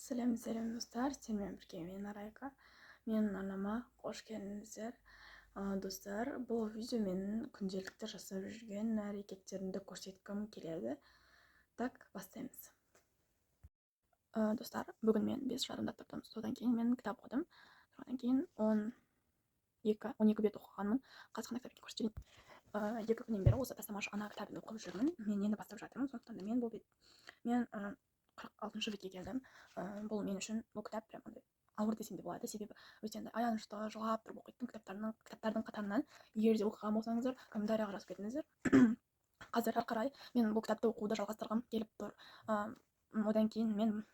сәлем достар, сенімен бірге мен Арайка. Менің арнама қош келдіңіздер. Достар, бұл видео менің күнделікті жасап жүрген әрекеттерімді көрсеткім келеді. Так, бастаймыз. Достар, бүгін мен 5:30-да тұрдым. Содан кейін мен кітап оқыдым. Содан кейін 12 бет оқығанмын. Қазір қана кітапты көрсетейін. 2 күннен бері осы тастамашы ана кітабын оқып жүрмін. Мен енді бастап жатырмын. Сондықтан да мен 46 бетке келдім. Бұл мен үшін бұл кітап прям ауыр десем де болады, себебі өте аянышты, жылап тұрып оқитын кітаптардың қатарынан. Егер де оқыған болсаңыздар, комментарияға жазып кетіңіздер. Қазір ары қарай мен бұл кітапты оқуды жалғастырғым келіп тұр. Одан кейін мен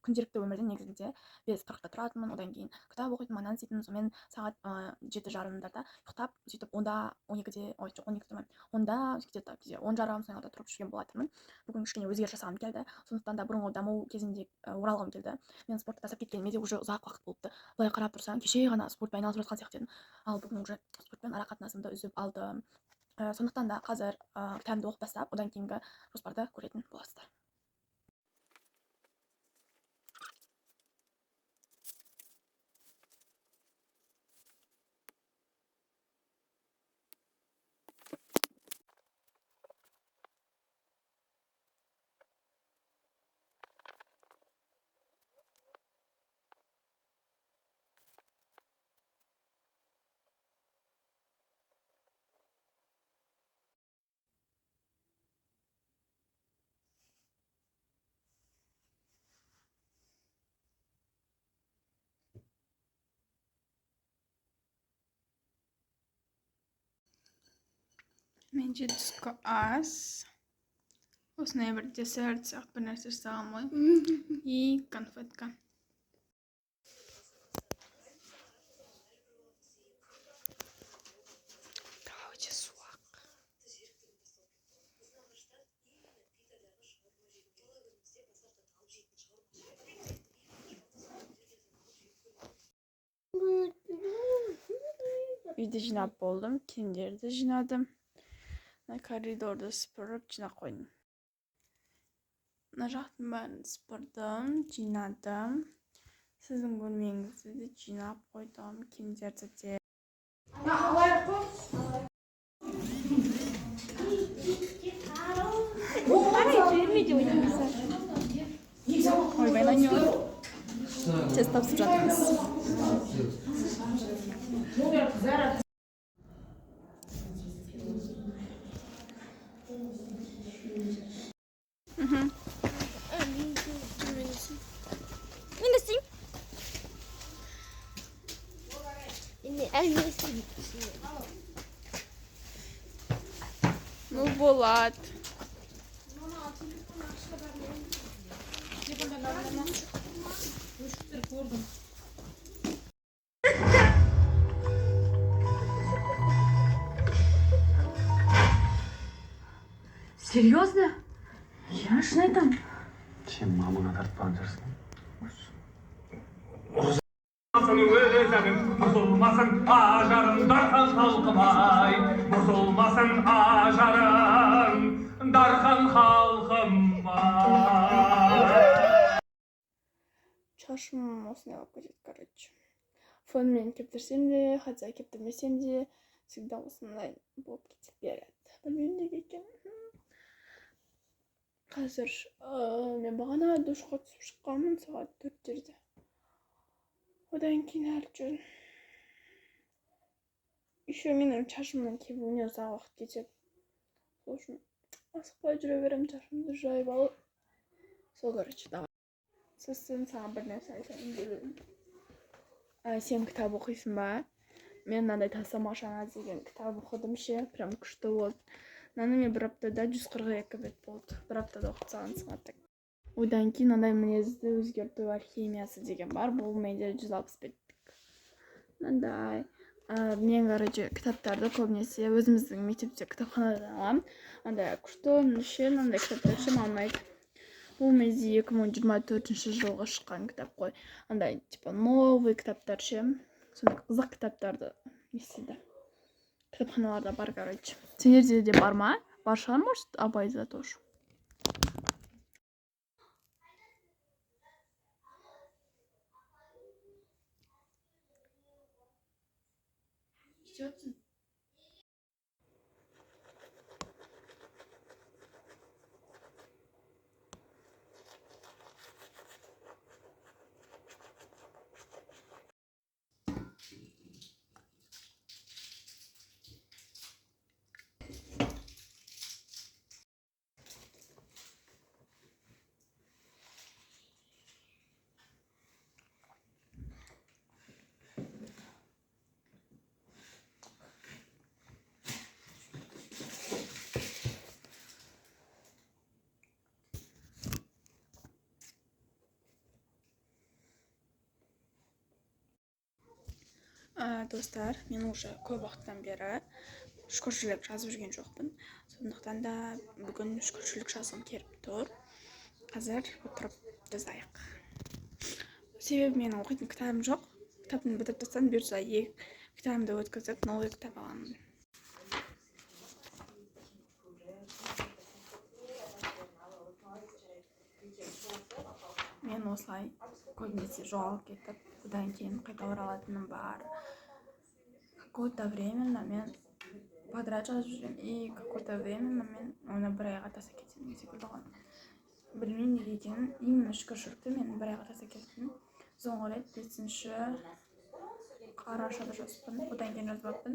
күнделікті өмірде негізінде 5:40-да тұратынмын, одан кейін кітап оқитынмын, ананы істейтінмін. Сонымен сағат 7:30-да ұйықтап, сөйтіп 10-да 10:30 соңында тұрып жүрген болатынмын. Бүгін кішкене өзгеріс жасағым келді. Сондықтан да бұрынғы даму кезінде оралғым келді. Мен спортты тастап кеткеніме де уже ұзақ уақыт болыпты. Былай қарап тұрсам, кеше ғана спортпен айналысып жатқан сияқты едім. Ал бүгін уже спортпен ара қатынасымды үзіп алдым. Сондықтан да қазір кітабымды оқып бастап, одан кейінгі жоспарды көретін боласыздар. Менде түскі ас. Осындай бір десерт сияқты бір нәрсе жасағам ғой. И конфетка. Өте суық. Үйді жинап болдым, киімдерді жинадым. Коридорды сыпырып жинап қойдым. Мына жақтың бәрін сыпырдым, жинадым. Сіздің бөлмеңізді де жинап қойдым, киімдерді де. Ойбай на нее. Сейчас тапсырып жатырмыз. Ну, Булат. Серьезно? Я шын айтам. Сен мамаңа тартпаған жарсың. Бұзылмасын ажарың дархан халқым-ай, бұзылмасын ажарың дархан халқым-ай. Шашым осындай болып кетеді, короче. Фонмен кептірсем де, хотя кептірмесем де, всегда осындай болып кетіп береді. Білмеймін неге екен. Қазір мен бағана душқа түсіп шыққанмын сағат 4-терде. Одан кейін әлі жүрмін. Еще менің шашымның кебуіне ұзақ уақыт кетеді. Сол үшін асықпай жүре беремін, шашымды жайып алып. Сол, короче, давай. Сосын саған бір нәрсе айтайын деп едім. Сен кітап оқисың ба? Мен мынандай тастамашы ана деген кітап оқыдым ше, прям күшті болды. Мынаны мен бір аптада 142 бет болды. Бір аптада оқып тастаған сағатта. Одан кейін мынандай мінезді өзгерту алхимиясы деген бар. Бұл менде 160 беттік. Мынандай. Мен, короче, кітаптарды көбінесе өзіміздің мектепте кітапханадан аламын. Мынандай күшті, мынандай кітаптар ше алмайды. Бұл менде 2024 жылғы шыққан кітап қой. Мынандай, типа, новый кітаптар ше. Сондай қызық кітаптарды естеді. Кітапханаларда бар, короче. Сендерде де бар ма? Бар шығар, может, Абайда тоже. істейсің? Достар, мен уже көп уақыттан бері шүкіршілік жазып жүрген жоқпын. Сондықтан да бүгін шүкіршілік жазғым келіп тұр. Қазір отырып жазайық. Себебі менің оқитын кітабым жоқ. Кітапты бітіріп тастадым, бұйырса екі кітабымды өткізіп, новый кітап аламын. Мен осылай көбінесе жоғалып кетіп, одан кейін қайта оралатыным бар. Какое-то временно мен подряд жазып жүремін, и какое-то временно мен оны бір айға тастап кетемін секілді ғой. Білмеймін неге екенін, именно шүкіршілікті мен бір айға тастап кеттім. Соңғы рет 5 қарашада жазыппын, одан кейін жазбаппын.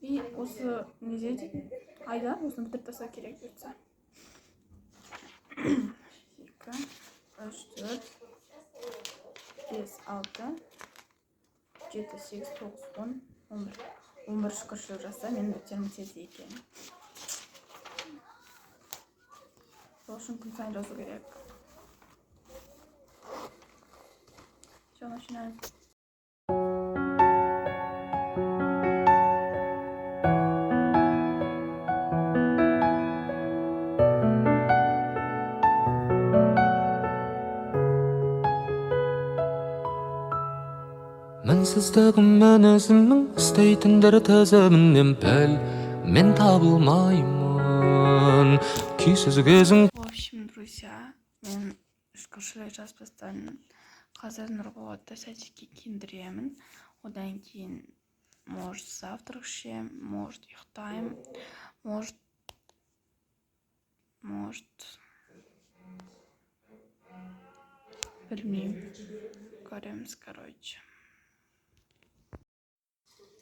И осы неде айда осыны бітіріп тастау керек бұйыртса. 2, 3, 4, 5, 6, 7, 8, 9, 10, 11 шүкіршілік жазса, мен бітірім тез екен. Сол үшін күн сайын жазу керек. Все, начинаем. Мінсіздігіммен өзімнің істейтіндер тізімінен пәл мен табылмаймын күйсіз кезің. В общем, друзья, мен шүкіршілік жазып тастадым. Қазір Нұрболатты сәтсізге киіндіремін. Одан кейін, может, завтрак ішем, может, ұйықтаймын, может, білмеймін. Көреміз, короче.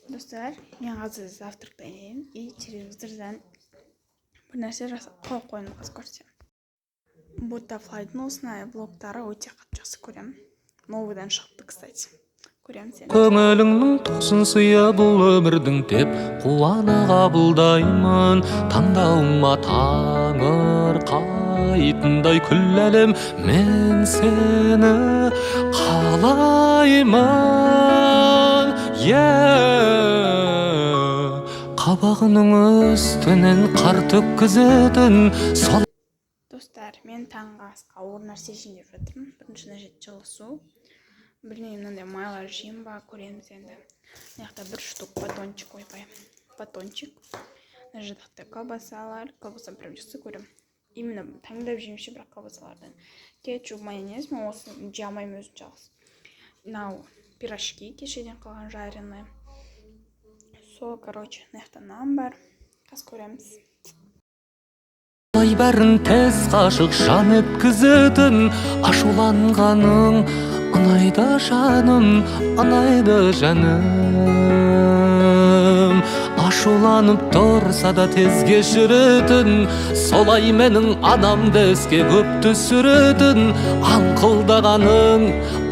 Достар, мен қазір завтрак дайындаймын и телевизордан бір нәрсе қойып қойдым, қазір көрсетемін. Butterfly'дың осындай влогтары өте қатты жақсы көремін. Новыйдан шықты, кстати. Көремін сені. Көңіліңнің тосын сыйы бұл өмірдің деп қуана қабылдаймын. Таңдауыма таңыр қайтындай күл әлем, мен сені қалаймын. Қабағының үстінен қар төккізетін сол. Достар, мен таңғы асқа ауыр нәрсе жейін деп жатырмын. Бірінші нәрсе жылы су. Білмеймін, мынандай майлар жеймін ба, көреміз енді. Мына жақта бір штук батончик, ойбай. Батончик. Мына жақта колбасалар. Колбаса прям жақсы көремін. Именно таңдап жеймін ше, бірақ колбасалардан. Кетчуп, майонез, мен осы жей алмаймын өзім жалғыз. Мынау пирожки кешеден қалған жареные. Сол, короче, мына жақта нан бар. Қазір көреміз. Бәрін тез қашық жан еткізетін ашуланғаның ұнайды жаным, ұнайды жаным. Ашуланып тұрса да тез кешіретін, солай менің анамды еске көп түсіретін. Аңқылдағаның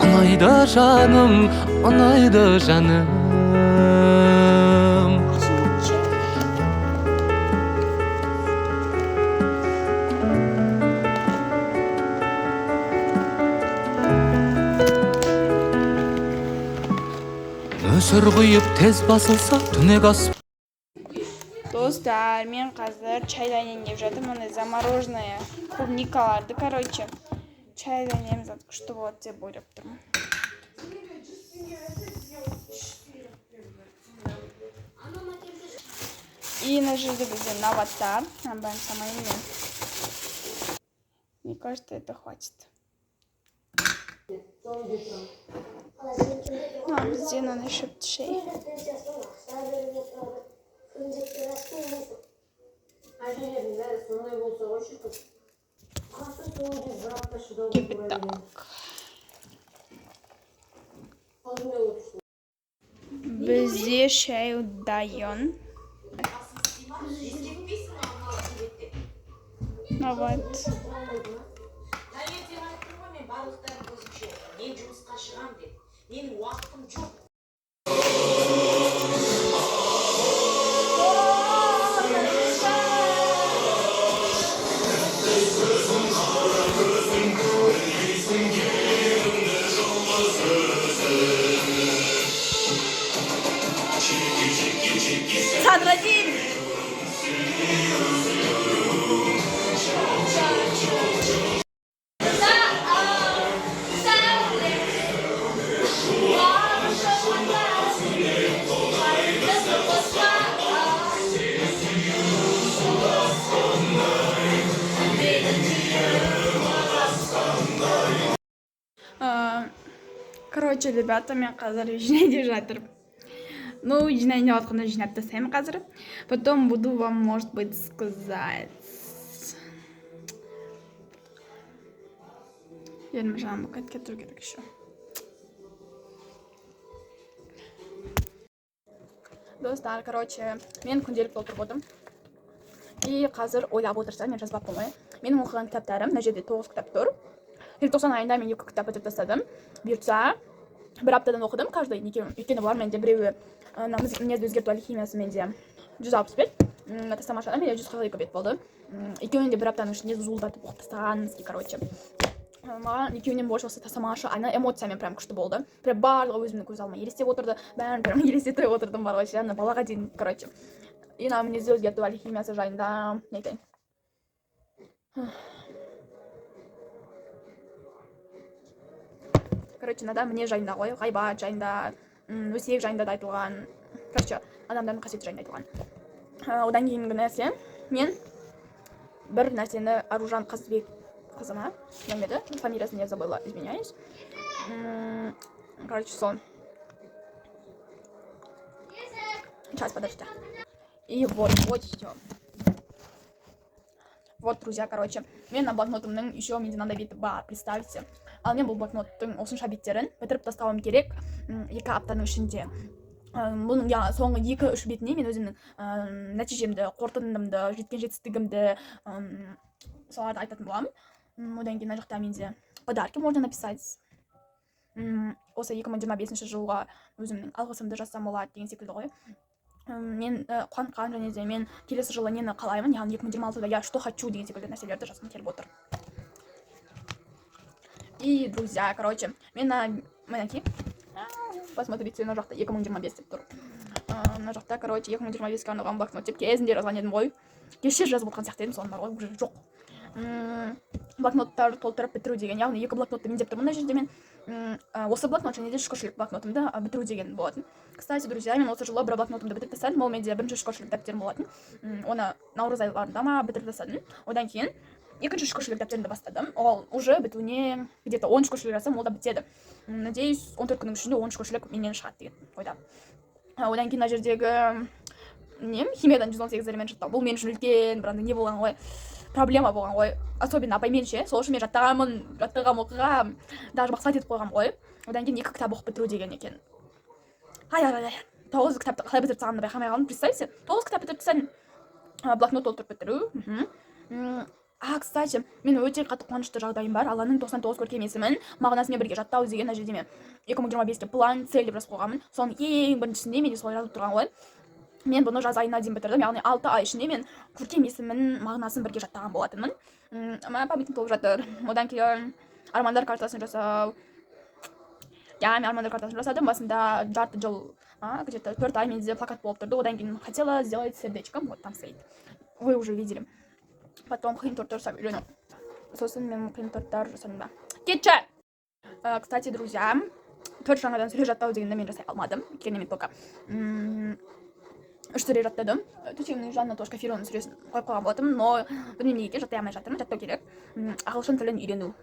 ұнайды жаным, ұнайды жаным. Өсір құйып тез басылса түнек ас. Достар, мен қазір чайдан деп жатырмын. Мындай замороженное клубникаларды, короче. Чайдан еміз күшті болады деп ойлап тұрмын. И на жерде бізде наваттар. Бәрін самайын мен. Мне кажется, это хватит. бізден ана шөпті шай. Кипяток. Бізде шай дайын. Вот. Садрадин! Короче, ребята, мен қазір жинайда жатырмын. Ну, жинайда отқанда жинап тастаймын қазір. Потом буду вам, может быть, сказать. Елім жағын бұқайт кетіру керек еще. Достар, короче, мен күнделік толтырып отырмын. И қазір ойлап отырсам, мен жазбап болмай. Менің оқыған кітаптарым, мына жерде 9 кітап тұр. Желтоқсан айында мен 2 кітап бітіріп тастадым. Бұйыртса, бір аптадан оқыдым каждый. Өйткені бұлар менде біреуі мінезді өзгерту алхимиясы менде 165, тастамашада менде 142 бет болды. Екеуінде бір аптаның ішінде зуылдатып оқып тастағанымызге, короче. Маған екеуінен большысы тастамашы, ана эмоциямен прям күшті болды. Прям барлығы өзімнің көз алмай елестеп отырды. Бәрін прям елестете отырдым бар вообще, ана балаға дейін, короче. И мінезді өзгерту алхимиясы жайында не айтайын. Короче, нада мінез жайында ғой, ғайбат жайында, өсек жайында да айтылған. Короче, адамдардың қасиеті жайында айтылған. Одан кейінгі нәрсе, мен бір нәрсені Аружан Қазбек қызыма немеді, фамилиясын я забыла, извиняюсь. Короче, сон. Сейчас, подождите. И вот все. Вот, друзья, короче, мен на блокнотымның еще менде мынандай беті бар, представьте. Ал мен бұл блокноттың осынша беттерін бітіріп тастауым керек 2 аптаның ішінде. Бұның соңғы 2-3 бетіне мен өзімнің нәтижемді, қорытындымды, жеткен жетістігімді соларды айтатын боламын. Одан кейін жақта менде подарки можно написать. Осы 2025 жылға өзімнің алғысымды жазсам болады деген секілді ғой. Мен қуанған және де мен келесі жылы нені қалаймын, яғни 2026-да я что хочу деген секілді нәрселерді жазғым келіп отыр. И, друзья, короче, мен мінекей, посмотрите, на жақта 2025 деп тұр. На жақта, короче, 2025-ке арналған блокнот деп кезінде жазған едім ғой. Кеше жазып отқан сияқты едім, соның бар ғой, уже жоқ. Блокноттар толтырып бітіру деген, яғни 2 блокнотты мен деп тұрмын, мына жерде мен осы блокнот және де шүкіршілік блокнотымды бітіру деген болатын. Кстати, друзья, мен осы жылы бір блокнотымды бітіріп тастадым, ол менде бірінші шүкіршілік дәптерім болатын. Оны наурыз айларында ма бітіріп тастадым. Одан кейін екінші шүкіршілік дәптерімді бастадым. Ол уже бітуіне где-то 10 шүкіршілік жасам, ол да бітеді. Надеюсь, 14 күннің ішінде 10 шүкіршілік менен шығады деген ойда. Одан кейін мына жердегі химиядан 118 элемент жаттау. Бұл мен үшін үлкен бір не болған ғой, проблема болған ғой. Особенно апаймен ше, сол үшін мен жаттағам оқығам, даже мақсат етіп қойғам ғой. Одан кейін 2 кітап оқып бітіру деген екен. Ай, 9 кітапты қалай бітіріп тастағанымды байқамай қалдым, представьте. 9 кітап бітіріп тастадым. Блокнот толтырып бітіру. Кстати, мен өте қатты қуанышты жағдайым бар. Алланың 99 көркем есімін мағынасымен бірге жаттау деген мына жерде мен 2025-ке план, цель деп жазып қойғанмын. Соның ең біріншісінде менде солай жазылып тұрған ғой. Мен бұны жаз айына дейін бітірдім, яғни 6 ай ішінде мен көркем есімін мағынасын бірге жаттаған болатынмын. Памятым толып жатыр. Одан кейін армандар картасын жасау. Мен армандар картасын жасадым. Басында жарты жыл, где-то 4 ай менде плакат болып тұрды. Одан кейін хотела сделать сердечко, вот там стоит. Вы уже видели. Потом қиын торттар жасап үйрену. Сосын мен қиын торттар жасадым да. Кетші! Кстати, друзья, 4 жаңадан сүре жаттау дегенді мен жасай алмадым. Өйткені мен только 3 сүре жаттадым. Төсегімнің жанына тоже кафированың сүресін қойып қойған болатым, но білмеймін неге жаттай алмай жатырмын, жаттау керек. Ағылшын тілін үйрену.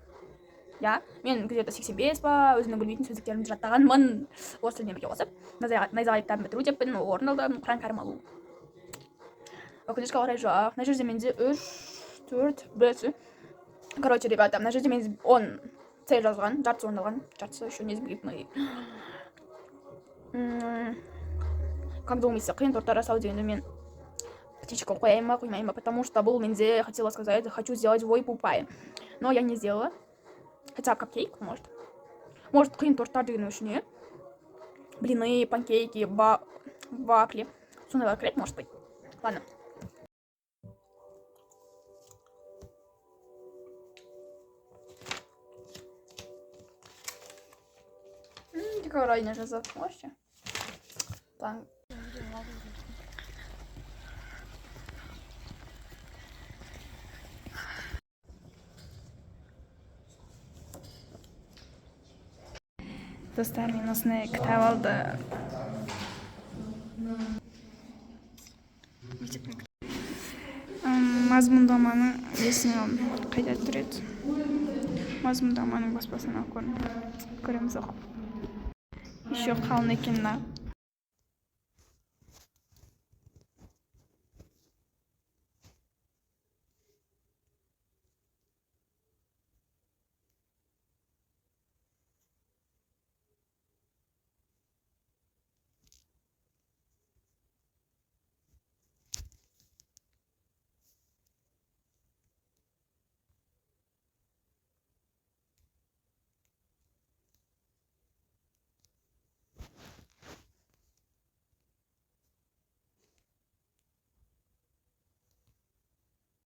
иә, мен где-то 85 па өзімнің білмейтін сөздіктерімді жаттағанмын орыс тіліне бірге қосып. Найзағай кітабын бітіру деппін, орындалды, Құран кәрім алу. Өкінішке орай жоқ. Мына жерде менде 3, 4, бірінші. Короче, ребята, мына жерде менде 10 C жазған, жартысы орындалған, жартысы еще не сбитный. Как думаете, қиын торттар жасау дегенде мен птичку қояйын ма, қоймайын ба, потому что бұл менде хотела сказать, хочу сделать вой пупай, но я не сделала. Хотя капкейк, может қиын торттар деген үшін, не? Блины, панкейки, вафли. Сондай креп, может быть. Ладно. Какая разница за вообще? План. Достар мен осындай кітап алды. Мазмұндаманың есіне қайда тұреді? Мазмұндаманың баспасынан көреміз. Еще қалын екен.